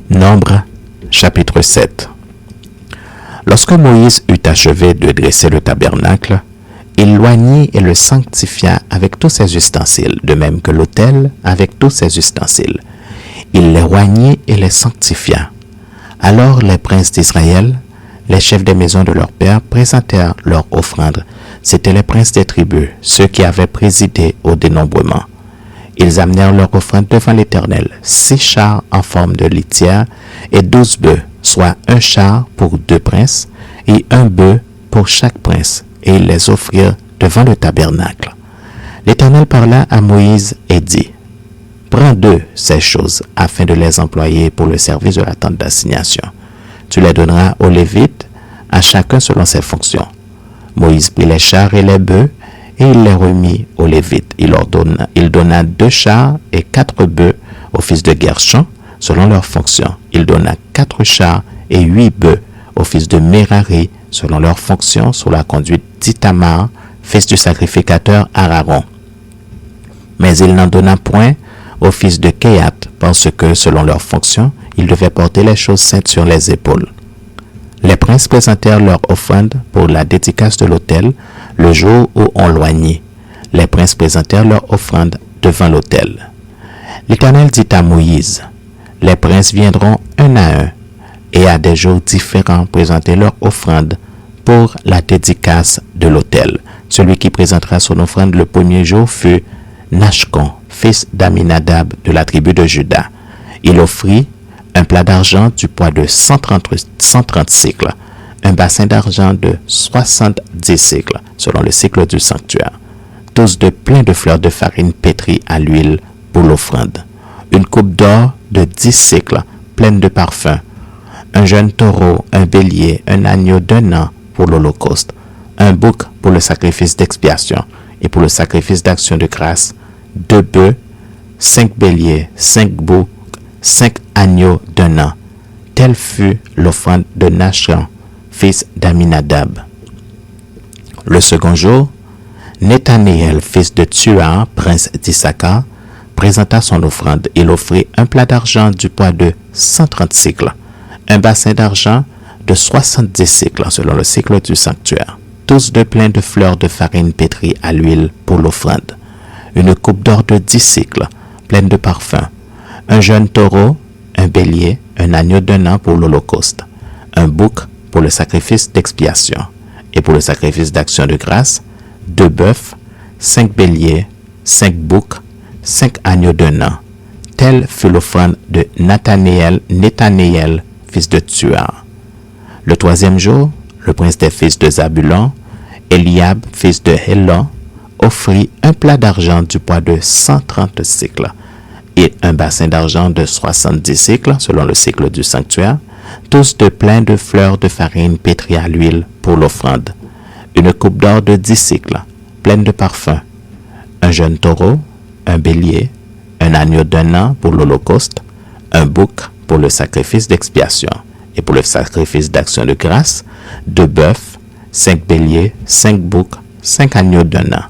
Nombre, chapitre 7. Lorsque Moïse eut achevé de dresser le tabernacle, il l'oignit et le sanctifia avec tous ses ustensiles, de même que l'autel avec tous ses ustensiles. Il les oignit et les sanctifia. Alors les princes d'Israël, les chefs des maisons de leur père, présentèrent leur offrande. C'étaient les princes des tribus, ceux qui avaient présidé au dénombrement. Ils amenèrent leur offrande devant l'Éternel, 6 chars en forme de litière et 12 bœufs, soit un char pour 2 princes et un bœuf pour chaque prince, et ils les offrirent devant le tabernacle. L'Éternel parla à Moïse et dit, « Prends d'eux ces choses, afin de les employer pour le service de la tente d'assignation. Tu les donneras aux Lévites, à chacun selon ses fonctions. » Moïse prit les chars et les bœufs, et il les remit aux Lévites. Il donna 2 chars et 4 bœufs aux fils de Gershon, selon leurs fonctions. Il donna 4 chars et 8 bœufs aux fils de Merari, selon leurs fonctions, sous la conduite d'Itamar, fils du sacrificateur Aaron. Mais il n'en donna point aux fils de Kehat, parce que, selon leurs fonctions, ils devaient porter les choses saintes sur les épaules. Les princes présentèrent leur offrande pour la dédicace de l'autel le jour où on l'oignit. Les princes présentèrent leur offrande devant l'autel. L'Éternel dit à Moïse, « Les princes viendront un à un, et à des jours différents présenter leur offrande pour la dédicace de l'autel. Celui qui présentera son offrande le premier jour fut Nashcon, fils d'Aminadab de la tribu de Juda. Il offrit un plat d'argent du poids de 130 cycles, un bassin d'argent de 70 cycles, selon le cycle du sanctuaire, 12 de plein de fleurs de farine pétrie à l'huile pour l'offrande, une coupe d'or de 10 cycles, pleine de parfums, un jeune taureau, un bélier, un agneau d'1 an pour l'holocauste, un bouc pour le sacrifice d'expiation et pour le sacrifice d'action de grâce, 2 bœufs, 5 béliers, 5 boucs, 5 agneaux d'1 an. Telle fut l'offrande de Nashcon, fils d'Aminadab. Le second jour, Nethanéel, fils de Tuar, prince d'Issachar, présenta son offrande. Il offrit un plat d'argent du poids de 130 cycles, un bassin d'argent de 70 cycles selon le cycle du sanctuaire, 12 de plein de fleurs de farine pétrie à l'huile pour l'offrande, une coupe d'or de 10 cycles, pleine de parfums, un jeune taureau, un bélier, un agneau d'1 an pour l'holocauste, un bouc pour le sacrifice d'expiation et pour le sacrifice d'action de grâce, 2 bœufs, 5 béliers, 5 boucs, 5 agneaux d'1 an. Telle fut l'offrande de Nethanéel, fils de Tuar. Le 3e jour, le prince des fils de Zabulon, Eliab, fils de Hélon, offrit un plat d'argent du poids de 130 cycles et un bassin d'argent de 70 cycles selon le cycle du sanctuaire, tous de plein de fleurs de farine pétrie à l'huile pour l'offrande, une coupe d'or de 10 cycles, pleine de parfums, un jeune taureau, un bélier, un agneau d'1 an pour l'holocauste, un bouc pour le sacrifice d'expiation et pour le sacrifice d'action de grâce, 2 bœufs, 5 béliers, 5 boucs, 5 agneaux d'1 an.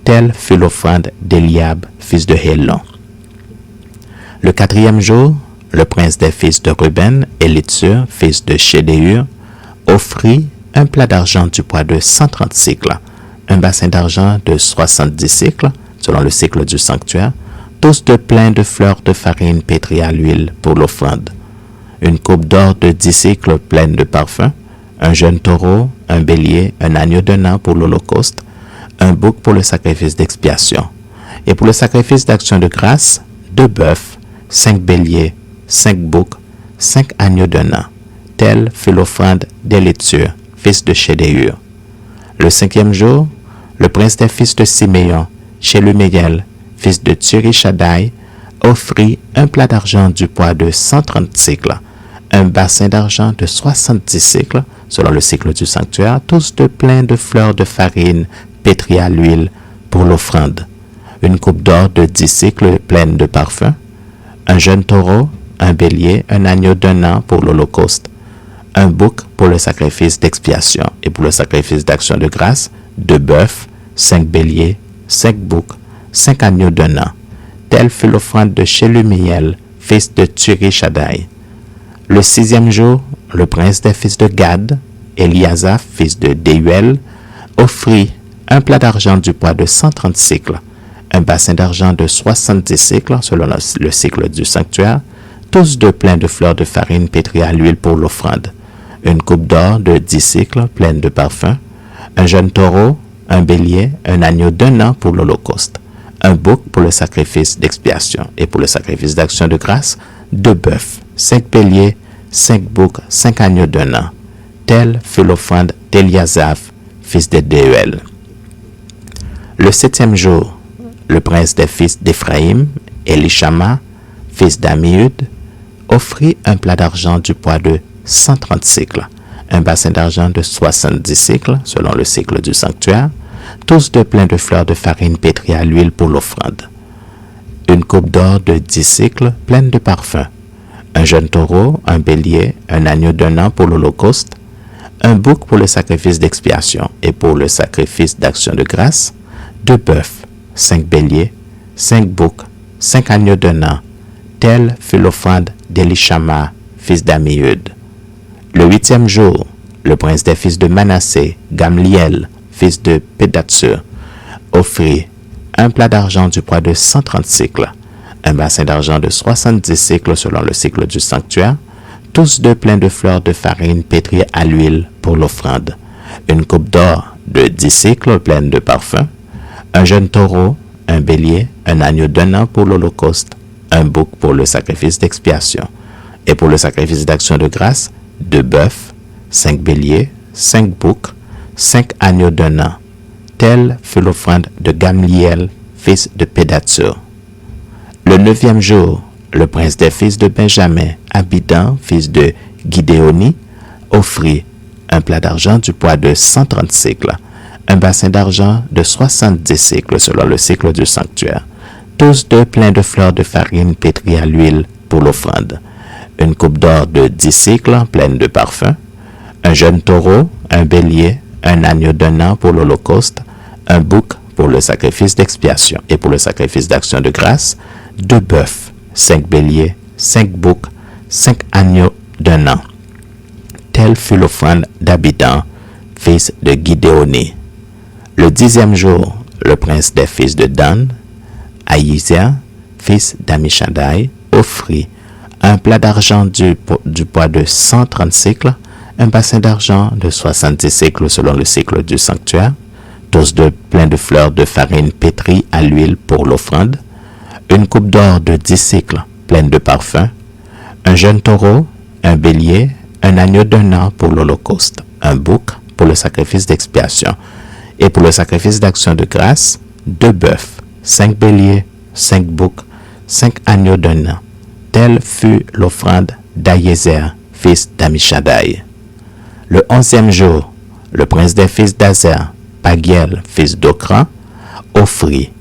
Telle fut l'offrande d'Eliab, fils de Hélon. Le 4e jour, le prince des fils de Ruben, Élitsur, fils de Chédéur, offrit un plat d'argent du poids de 130 cycles, un bassin d'argent de 70 cycles, selon le cycle du sanctuaire, tous de plein de fleurs de farine pétrie à l'huile pour l'offrande, une coupe d'or de 10 cycles pleine de parfums, un jeune taureau, un bélier, un agneau d'1 an pour l'holocauste, un bouc pour le sacrifice d'expiation, et pour le sacrifice d'action de grâce, 2 bœufs, 5 béliers, 5 boucs, 5 agneaux d'1 an. Telle fut l'offrande d'Élitsur, fils de Chédéur. Le 5e jour, le prince des fils de Siméon, Shelumiel, fils de Tsurishaddaï, offrit un plat d'argent du poids de 130 cycles, un bassin d'argent de 70 cycles, selon le cycle du sanctuaire, tous de plein de fleurs de farine pétrie à l'huile pour l'offrande, une coupe d'or de 10 cycles pleine de parfums, un jeune taureau, un bélier, un agneau d'1 an pour l'holocauste, un bouc pour le sacrifice d'expiation et pour le sacrifice d'action de grâce, 2 bœufs, 5 béliers, 5 boucs, 5 agneaux d'1 an. Telle fut l'offrande de Shelumiel, fils de Tsurishaddaï. Le 6e jour, le prince des fils de Gad, Eliasaph, fils de Déuel, offrit un plat d'argent du poids de 130 cycles, un bassin d'argent de 70 cycles selon le cycle du sanctuaire, tous deux pleins de fleurs de farine pétrie à l'huile pour l'offrande, une coupe d'or de 10 cycles pleine de parfums, un jeune taureau, un bélier, un agneau d'1 an pour l'holocauste, un bouc pour le sacrifice d'expiation et pour le sacrifice d'action de grâce, 2 bœufs, 5 béliers, 5 boucs, 5 agneaux d'1 an. Telle fut l'offrande d'Eliasaph, fils de Déuel. Le 7e jour, le prince des fils d'Éphraïm, Élishama, fils d'Ammiud, offrit un plat d'argent du poids de 130 cycles, un bassin d'argent de 70 cycles selon le cycle du sanctuaire, tous deux pleins de fleurs de farine pétrie à l'huile pour l'offrande, une coupe d'or de 10 cycles pleine de parfums, un jeune taureau, un bélier, un agneau d'1 an pour l'holocauste, un bouc pour le sacrifice d'expiation et pour le sacrifice d'action de grâce, 2 bœufs, 5 béliers, 5 boucs, 5 agneaux d'1 an. Telle fut l'offrande d'Élishama, fils d'Ammiud. Le 8e jour, le prince des fils de Manassé, Gamliel, fils de Pédatsur, offrit un plat d'argent du poids de 130 cycles, un bassin d'argent de 70 cycles selon le cycle du sanctuaire, tous deux pleins de fleurs de farine pétrie à l'huile pour l'offrande, une coupe d'or de 10 cycles pleine de parfums, un jeune taureau, un bélier, un agneau d'1 an pour l'holocauste, un bouc pour le sacrifice d'expiation, et pour le sacrifice d'action de grâce, 2 bœufs, 5 béliers, 5 boucs, 5 agneaux d'1 an. Telle fut l'offrande de Gamliel, fils de Pédatsur. Le 9e jour, le prince des fils de Benjamin, Abidan, fils de Gidéoni, offrit un plat d'argent du poids de 130 cycles, un bassin d'argent de 70 cycles selon le cycle du sanctuaire, tous deux pleins de fleurs de farine pétrie à l'huile pour l'offrande, une coupe d'or de 10 cycles pleine de parfums, un jeune taureau, un bélier, un agneau d'1 an pour l'holocauste, un bouc pour le sacrifice d'expiation et pour le sacrifice d'action de grâce, 2 bœufs, 5 béliers, 5 boucs, 5 agneaux d'1 an. Telle fut l'offrande d'Abidan, fils de Gidéoni. Le 10e jour, le prince des fils de Dan, Aïzia, fils d'Amishadai, offrit un plat d'argent du poids de 130 cycles, un bassin d'argent de 70 cycles selon le cycle du sanctuaire, tous deux pleins de fleurs de farine pétrie à l'huile pour l'offrande, une coupe d'or de 10 cycles pleine de parfums, un jeune taureau, un bélier, un agneau d'1 an pour l'holocauste, un bouc pour le sacrifice d'expiation et pour le sacrifice d'action de grâce, 2 bœufs, 5 béliers, 5 boucs, 5 agneaux d'1 an. Telle fut l'offrande d'Aïézer, fils d'Amishadai. Le 11e jour, le prince des fils d'Azer, Pagiel, fils d'Okran, offrit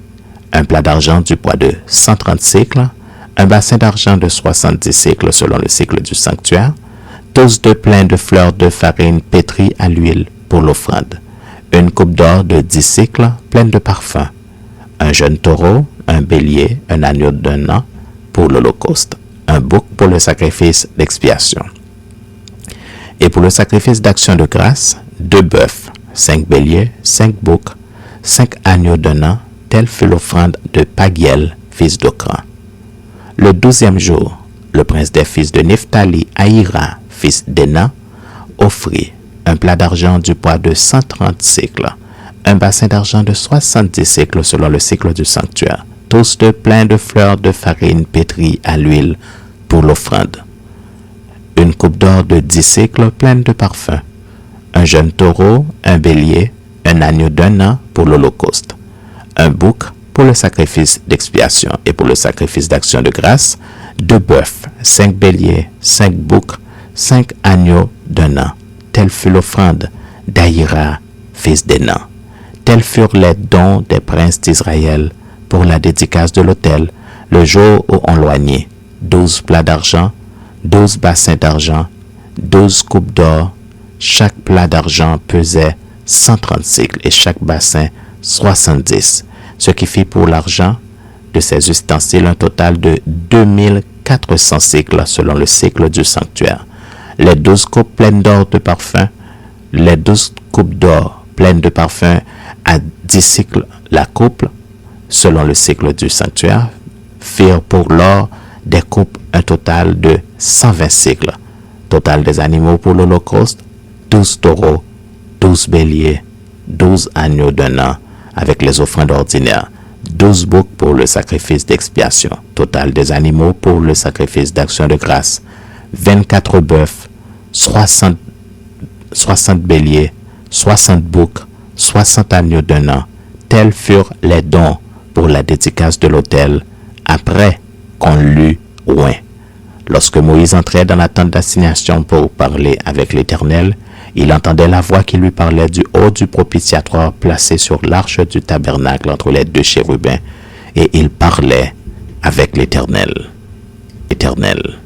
un plat d'argent du poids de 130 cycles, un bassin d'argent de 70 cycles selon le cycle du sanctuaire, tous deux pleins de fleurs de farine pétrie à l'huile pour l'offrande, une coupe d'or de 10 cycles pleine de parfums, un jeune taureau, un bélier, un agneau d'1 an pour l'holocauste, un bouc pour le sacrifice d'expiation. Et pour le sacrifice d'action de grâce, 2 bœufs, 5 béliers, 5 boucs, 5 agneaux d'1 an, telle fut l'offrande de Pagiel, fils d'Okran. Le 12e jour, le prince des fils de Nephtali, Aïra, fils d'Ena, offrit un plat d'argent du poids de 130 cycles, un bassin d'argent de 70 cycles selon le cycle du sanctuaire, tous deux pleins de fleurs de farine pétrie à l'huile pour l'offrande, une coupe d'or de 10 cycles pleine de parfums, un jeune taureau, un bélier, un agneau d'1 an pour l'holocauste, un bouc pour le sacrifice d'expiation et pour le sacrifice d'action de grâce, 2 bœufs, 5 béliers, 5 boucs, 5 agneaux d'1 an. Telle fut l'offrande d'Aïra, fils d'Enan. Tels furent les dons des princes d'Israël pour la dédicace de l'autel, le jour où on loignait 12 plats d'argent, 12 bassins d'argent, 12 coupes d'or. Chaque plat d'argent pesait 130 cycles et chaque bassin 70, ce qui fit pour l'argent de ces ustensiles un total de 400 cycles selon le cycle du sanctuaire. Les 12 coupes pleines d'or de parfum, les 12 coupes d'or pleines de parfum à 10 cycles la coupe, selon le cycle du sanctuaire, firent pour l'or des coupes un total de 120 cycles. Total des animaux pour l'Holocauste, 12 taureaux, 12 béliers, 12 agneaux d'un an, avec les offrandes ordinaires, 12 boucs pour le sacrifice d'expiation. Total des animaux pour le sacrifice d'action de grâce, 24 bœufs, 60 béliers, 60 boucs, 60 agneaux d'un an. Tels furent les dons pour la dédicace de l'autel, après qu'on l'eut oint. Lorsque Moïse entrait dans la tente d'assignation pour parler avec l'Éternel, il entendait la voix qui lui parlait du haut du propitiatoire placé sur l'arche du tabernacle entre les deux chérubins, et il parlait avec l'Éternel. Éternel.